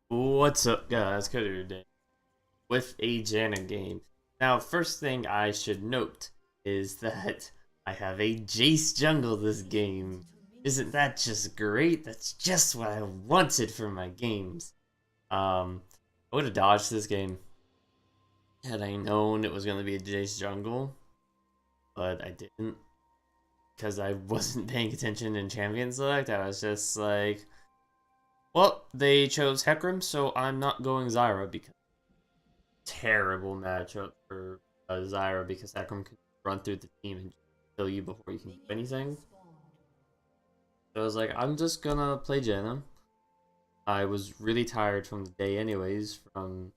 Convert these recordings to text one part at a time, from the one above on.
What's up, guys? Cutter today with a Janna game. Now, first thing I should note is that I have a Jayce jungle this game. Isn't that just great? That's just what I wanted for my games. I would have dodged this game had I known it was going to be a Jayce jungle, but I didn't because I wasn't paying attention in champion select. I was just like, well, they chose Hecarim, so I'm not going Zyra because terrible matchup for Zyra because Hecarim can run through the team and kill you before you can do anything. So I was like, I'm just gonna play Janna. I was really tired from the day anyways, from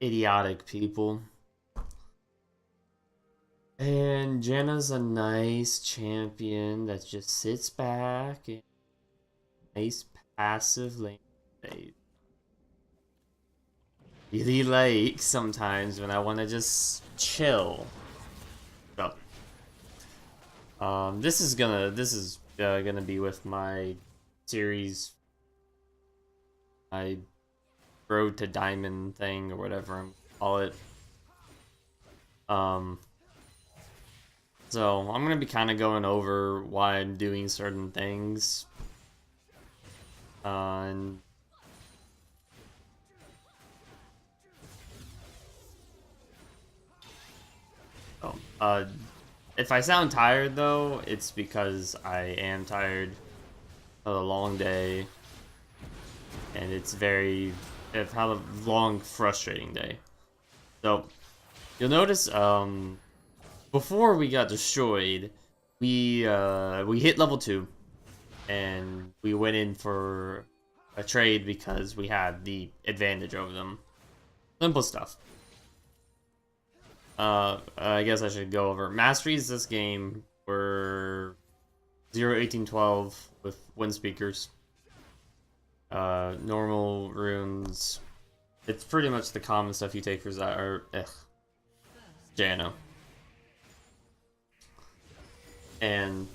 idiotic people. And Janna's a nice champion that just sits back and nice passive lane phase. Really like sometimes when I want to just chill. So, this is gonna be with my series, my road to diamond thing or whatever I'm call it. So I'm gonna be kind of going over why I'm doing certain things, and oh, if I sound tired though, it's because I am tired of a long day, and I've had a long, frustrating day. So you'll notice, before we got destroyed, we hit level 2, and we went in for a trade because we had the advantage over them. Simple stuff. I guess I should go over masteries. This game were 0, 18, 12 with wind speakers. Normal runes. It's pretty much the common stuff you take for Janna. And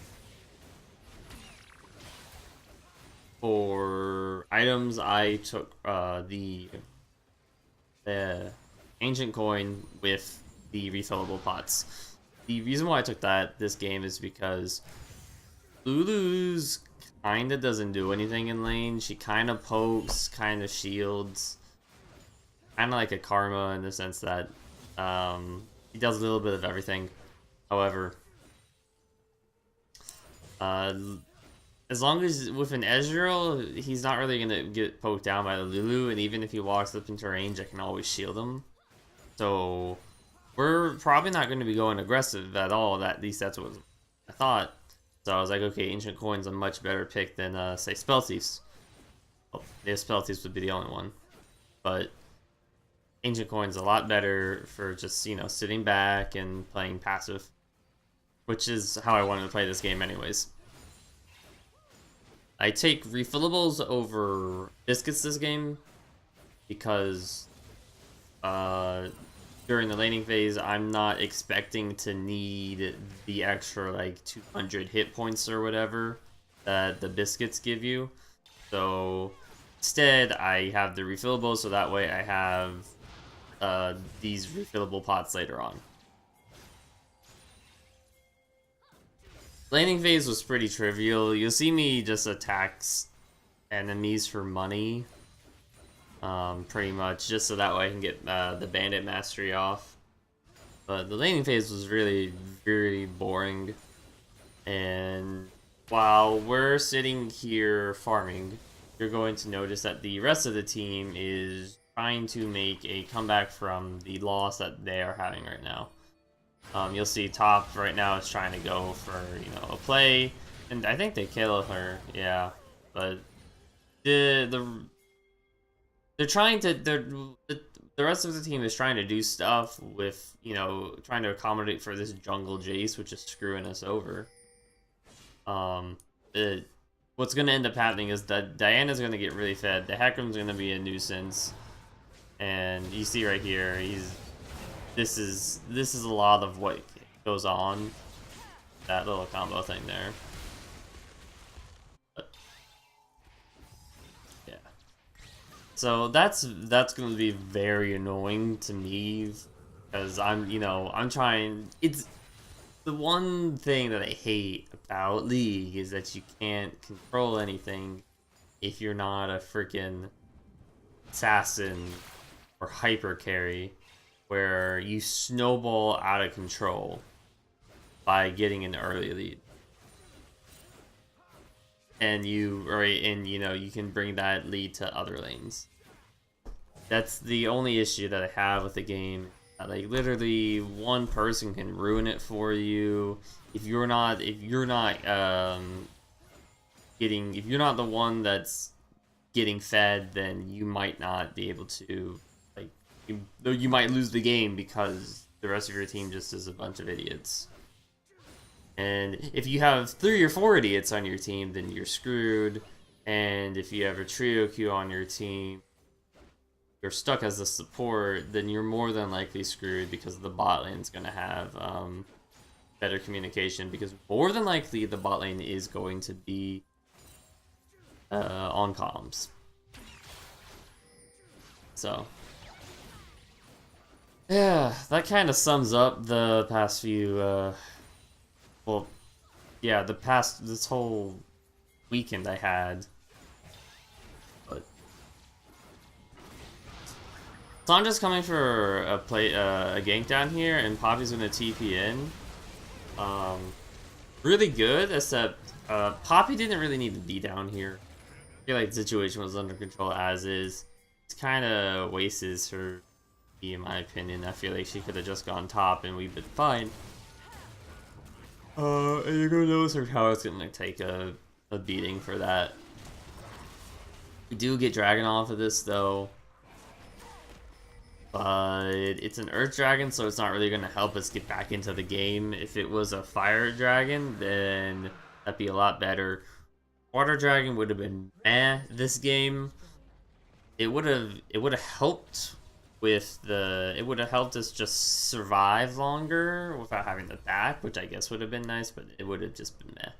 for items, I took the ancient coin with the refillable pots. The reason why I took this game is because Lulu's kinda doesn't do anything in lane. She kinda pokes, kinda shields. Kinda like a Karma in the sense that he does a little bit of everything. However, as long as with an Ezreal, he's not really gonna get poked down by the Lulu, and even if he walks up into range, I can always shield him. So we're probably not going to be going aggressive at all. At least that's what I thought. So I was like, okay, Ancient Coin's a much better pick than, say, Spell Thieves. Well, yeah, Spell Thieves would be the only one. But Ancient Coin's a lot better for just, sitting back and playing passive. Which is how I wanted to play this game anyways. I take refillables over biscuits this game because during the laning phase, I'm not expecting to need the extra like 200 hit points or whatever that the biscuits give you. So instead, I have the refillables, so that way I have these refillable pots later on. Laning phase was pretty trivial. You'll see me just attack enemies for money. Pretty much, just so that way I can get the bandit mastery off. But the laning phase was really very boring. And while we're sitting here farming, you're going to notice that the rest of the team is trying to make a comeback from the loss that they are having right now. You'll see top right now is trying to go for, a play, and I think they kill her, yeah. But they're trying to the rest of the team is trying to do stuff with, trying to accommodate for this jungle Jayce, which is screwing us over. What's gonna end up happening is that Diana's gonna get really fed. The Hecarim's gonna be a nuisance, and you see right here, this is a lot of what goes on. That little combo thing there. But, yeah. So that's going to be very annoying to me because I'm trying. It's the one thing that I hate about League is that you can't control anything if you're not a freaking assassin or hyper carry, where you snowball out of control by getting an early lead. And you can bring that lead to other lanes. That's the only issue that I have with the game. Like literally, one person can ruin it for you if you're not the one that's getting fed. Then you might not be able to you might lose the game because the rest of your team just is a bunch of idiots. And if you have 3 or 4 idiots on your team, then you're screwed. And if you have a trio queue on your team, you're stuck as a support, then you're more than likely screwed because the bot lane's going to have better communication, because more than likely the bot lane is going to be on comms. So yeah, that kind of sums up the past few well, yeah, this whole weekend I had. But so I'm just coming for a gank down here, and Poppy's gonna TP in. Really good, except Poppy didn't really need to be down here. I feel like the situation was under control as is. It kind of wastes her, in my opinion. I feel like she could have just gone top and we've been fine. And you're gonna notice her tower's gonna take a beating for that. We do get dragon off of this though, but it's an earth dragon, so it's not really gonna help us get back into the game. If it was a fire dragon, then that'd be a lot better. Water dragon would have been this game. It would have helped it would have helped us just survive longer without having the back, which I guess would have been nice, but it would have just been meh.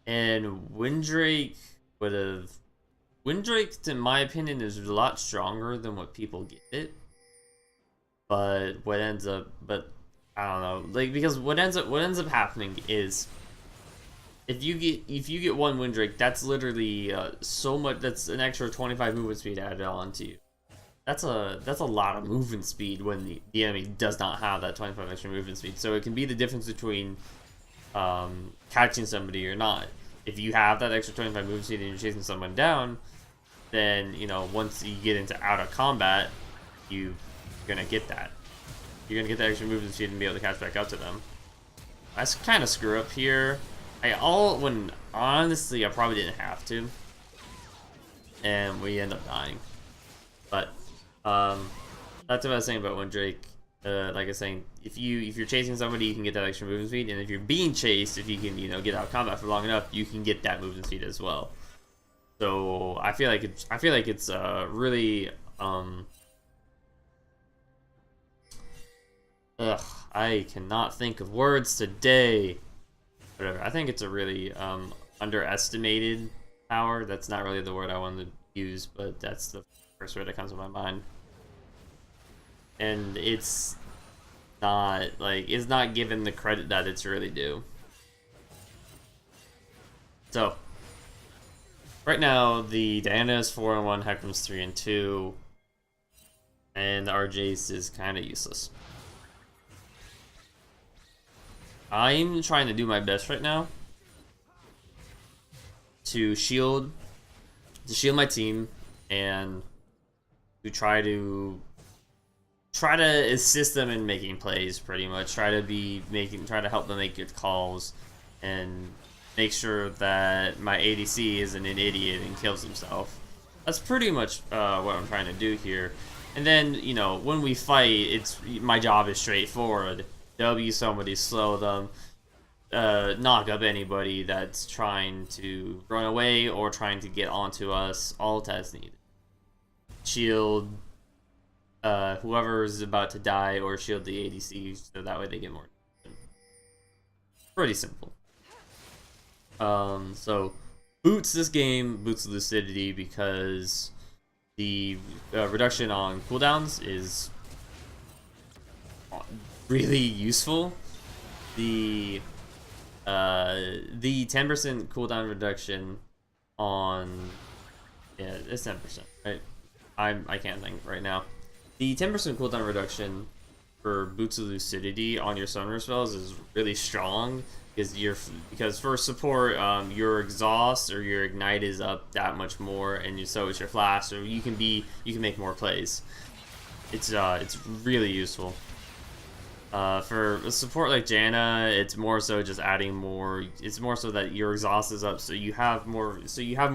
And Windrake, in my opinion, is a lot stronger than what people give it. But I don't know, like, because what ends up happening is if you get one Windrake, that's literally so much. That's an extra 25 movement speed added on to you. That's a lot of movement speed when the enemy does not have that 25 extra movement speed. So it can be the difference between catching somebody or not. If you have that extra 25 movement speed and you're chasing someone down, then once you get into out of combat, you're gonna get that. You're gonna get that extra movement speed and be able to catch back up to them. That's kind of screw up here. Honestly, I probably didn't have to, and we end up dying. But that's what I was saying about Windrake. Like I was saying, if you're chasing somebody, you can get that extra movement speed, and if you're being chased, if you can get out of combat for long enough, you can get that movement speed as well. So I feel like it's really I cannot think of words today. Whatever. I think it's a really underestimated power. That's not really the word I wanted to use, but that's the first word that comes to my mind. And it's not given the credit that it's really due. So right now the Janna is 4-1, Hecarim's 3-2, and our Jayce is kind of useless. I'm trying to do my best right now to shield my team and to try to assist them in making plays, pretty much. Try to help them make good calls and make sure that my ADC isn't an idiot and kills himself. That's pretty much what I'm trying to do here. And then, when we fight, my job is straightforward. W somebody, slow them, knock up anybody that's trying to run away or trying to get onto us, all that's needed. Shield whoever is about to die, or shield the ADC so that way they get more. Pretty simple. So boots this game, boots Lucidity, because the reduction on cooldowns is really useful. The 10% cooldown reduction on, yeah, it's 10%, right? I can't think right now. The 10% cooldown reduction for Boots of Lucidity on your summoner spells is really strong because for support, your exhaust or your ignite is up that much more, and so is your flash, so you can make more plays. It's really useful. For a support like Janna, it's more so just adding more. It's more so that your exhaust is up, so you have more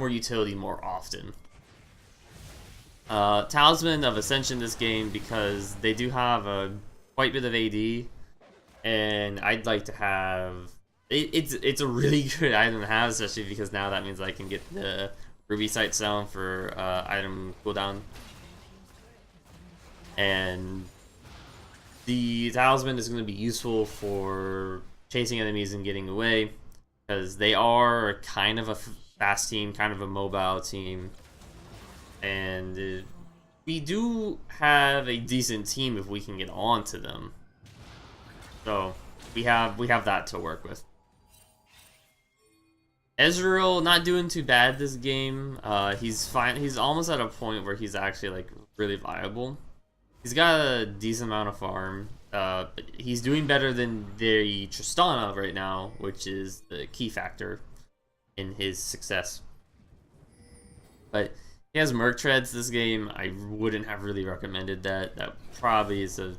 utility more often. Talisman of Ascension this game, because they do have a quite bit of AD, and I'd like to have it's a really good item to have, especially because now that means I can get the Ruby Sight sound for item cooldown, and the Talisman is going to be useful for chasing enemies and getting away, because they are kind of a fast team, kind of a mobile team, and we do have a decent team if we can get on to them. So we have that to work with. Ezreal not doing too bad this game. He's fine. He's almost at a point where he's actually like really viable. He's got a decent amount of farm. But he's doing better than the Tristana right now, which is the key factor in his success. But he has Merc Treads this game. I wouldn't have really recommended that. That probably is a,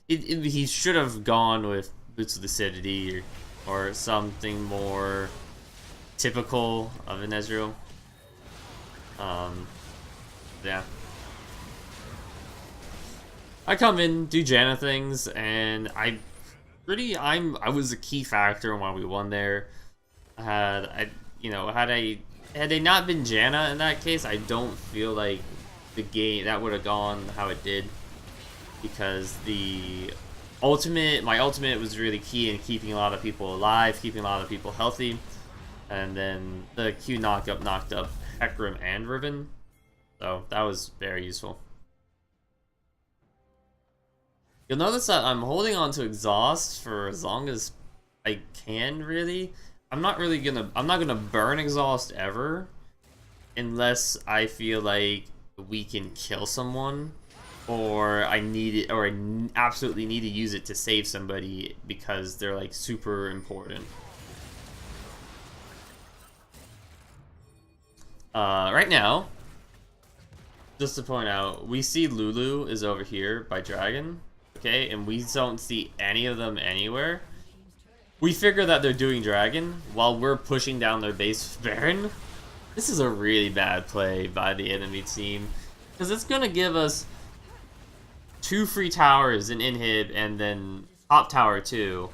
he should have gone with Boots of Lucidity or something more typical of an Ezreal. Yeah. I come in, do Janna things, and I was a key factor in why we won there. Had they not been Janna in that case, I don't feel like the game that would have gone how it did, because my ultimate was really key in keeping a lot of people alive, keeping a lot of people healthy, and then the Q knocked up Hecarim and Riven, so that was very useful. You'll notice that I'm holding on to exhaust for as long as I can, really. I'm not gonna burn exhaust ever unless I feel like we can kill someone, or I absolutely need to use it to save somebody because they're like super important. Right now, just to point out, we see Lulu is over here by Dragon. Okay, and we don't see any of them anywhere. We figure that they're doing Dragon while we're pushing down their base Baron. This is a really bad play by the enemy team, because it's gonna give us 2 free towers in inhib and then top tower 2,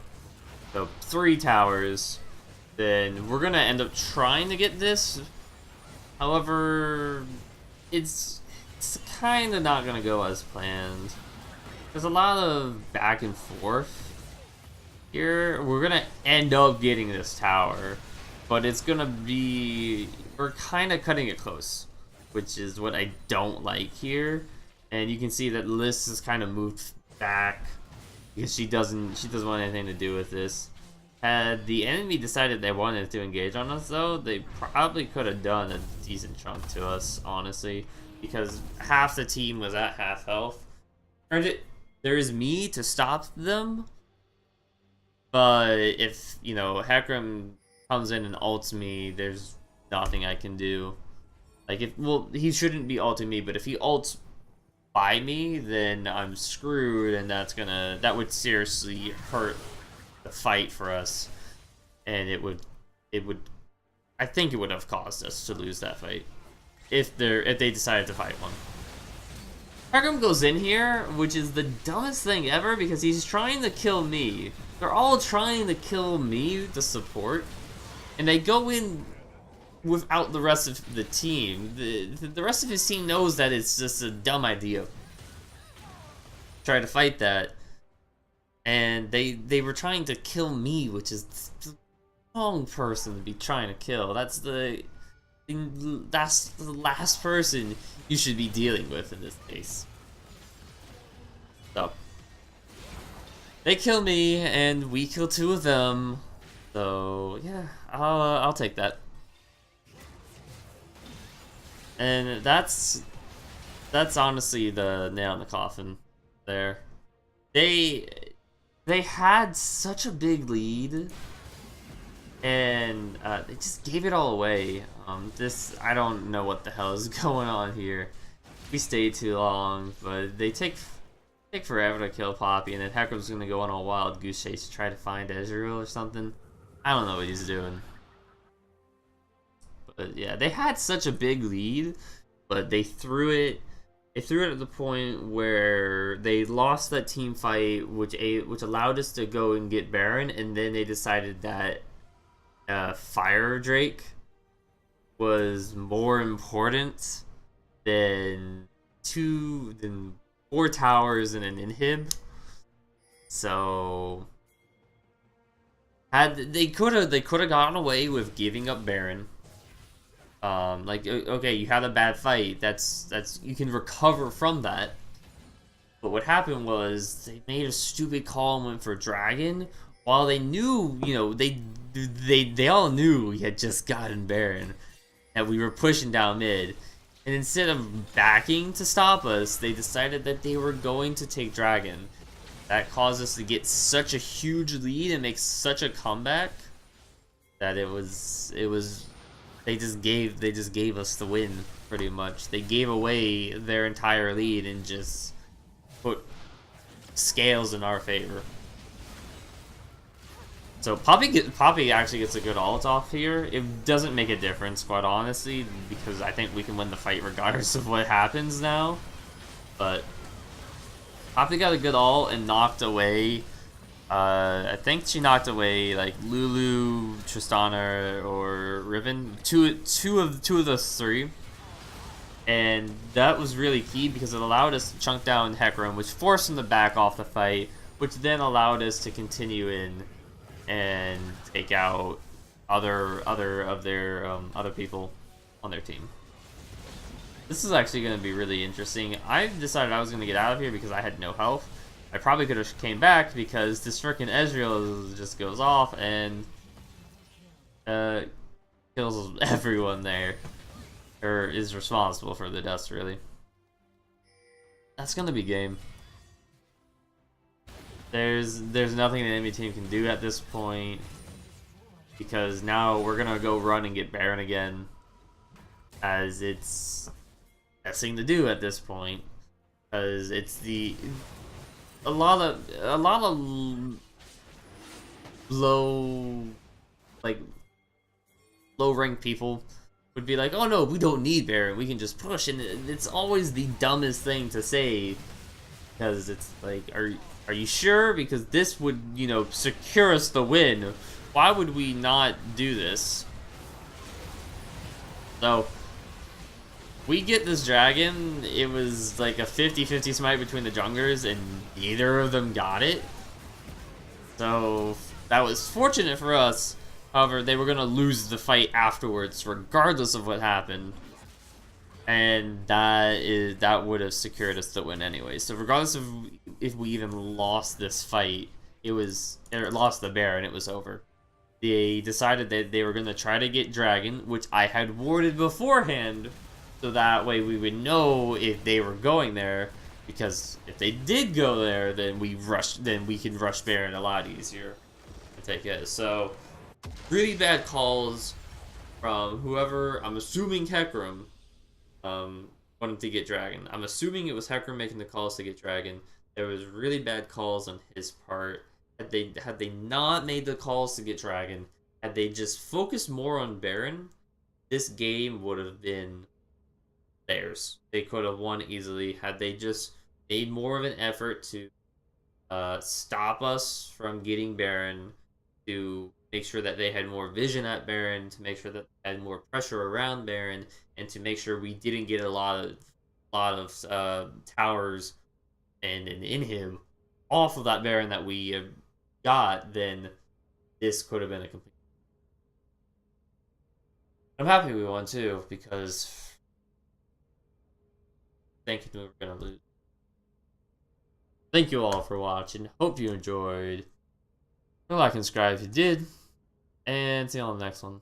so 3 towers. Then we're gonna end up trying to get this. However, it's kind of not gonna go as planned. There's a lot of back and forth here. We're gonna end up getting this tower, but it's gonna be, we're kind of cutting it close, which is what I don't like here. And you can see that Liz has kind of moved back because she doesn't want anything to do with this. Had the enemy decided they wanted to engage on us, though, they probably could have done a decent chunk to us, honestly, because half the team was at half health. There's me to stop them, but if, Hecarim comes in and ults me, there's nothing I can do. Like, he shouldn't be ulting me, but if he ults by me, then I'm screwed, and that would seriously hurt the fight for us, and I think it would have caused us to lose that fight if they decided to fight one. Hecarim goes in here, which is the dumbest thing ever, because he's trying to kill me. They're all trying to kill me, the support, and they go in without the rest of the team. The rest of his team knows that it's just a dumb idea. Try to fight that, and they were trying to kill me, which is the wrong person to be trying to kill. That's the that's the last person you should be dealing with in this case. So they kill me, and we kill 2 of them. So yeah, I'll take that. And that's honestly the nail in the coffin there. They had such a big lead, and they just gave it all away. I don't know what the hell is going on here. We stayed too long, but they take forever to kill Poppy, and then Hector's gonna go on a wild goose chase to try to find Ezreal or something. I don't know what he's doing. But yeah, they had such a big lead, but they threw it. They threw it at the point where they lost that team fight, which allowed us to go and get Baron, and then they decided that Fire Drake was more important than 4 towers and an inhib. So they could have gotten away with giving up Baron. Like, okay, you had a bad fight. That's you can recover from that. But what happened was they made a stupid call and went for Dragon, while they knew, you know, they all knew we had just gotten Baron, that we were pushing down mid. And instead of backing to stop us, they decided that they were going to take Dragon. That caused us to get such a huge lead and make such a comeback that it was they just gave us the win, pretty much. They gave away their entire lead and just put scales in our favor. So Poppy actually gets a good ult off here. It doesn't make a difference, quite honestly, because I think we can win the fight regardless of what happens now. But Poppy got a good ult and knocked away. I think she knocked away like Lulu, Tristana, or Riven. Two of those 3. And that was really key because it allowed us to chunk down Hecarim, which forced him to back off the fight, which then allowed us to continue in and take out other people on their team. This is actually going to be really interesting. I decided I was going to get out of here because I had no health. I probably could have came back because this frickin' Ezreal just goes off and kills everyone there, or is responsible for the deaths, really. That's going to be game. There's nothing the enemy team can do at this point, because now we're gonna go run and get Baron again, as it's the best thing to do at this point, because it's a lot of low ranked people would be like, oh no, we don't need Baron, we can just push, and it's always the dumbest thing to say, because it's like, are you sure? Because this would, you know, secure us the win. Why would we not do this? So, we get this dragon. It was like a 50-50 smite between the junglers, and neither of them got it. So, that was fortunate for us. However, they were going to lose the fight afterwards, regardless of what happened. And that would have secured us the win anyway. So regardless of if we even lost this fight, lost the Baron, it was over. They decided that they were going to try to get Dragon, which I had warded beforehand, so that way we would know if they were going there. Because if they did go there, then we can rush Baron a lot easier to take it. So really bad calls from whoever. I'm assuming Hecarim. Wanted to get Dragon. I'm assuming it was Hecarim making the calls to get Dragon. There was really bad calls on his part. Had they not made the calls to get Dragon, had they just focused more on Baron, this game would have been theirs. They could have won easily had they just made more of an effort to stop us from getting Baron, to make sure that they had more vision at Baron, to make sure that they had more pressure around Baron, and to make sure we didn't get a lot of towers and an inhib off of that Baron that we got. Then this could have been a complete. I'm happy we won too, because thinking we were gonna lose. Thank you all for watching. Hope you enjoyed. Like and subscribe if you did. And see you on the next one.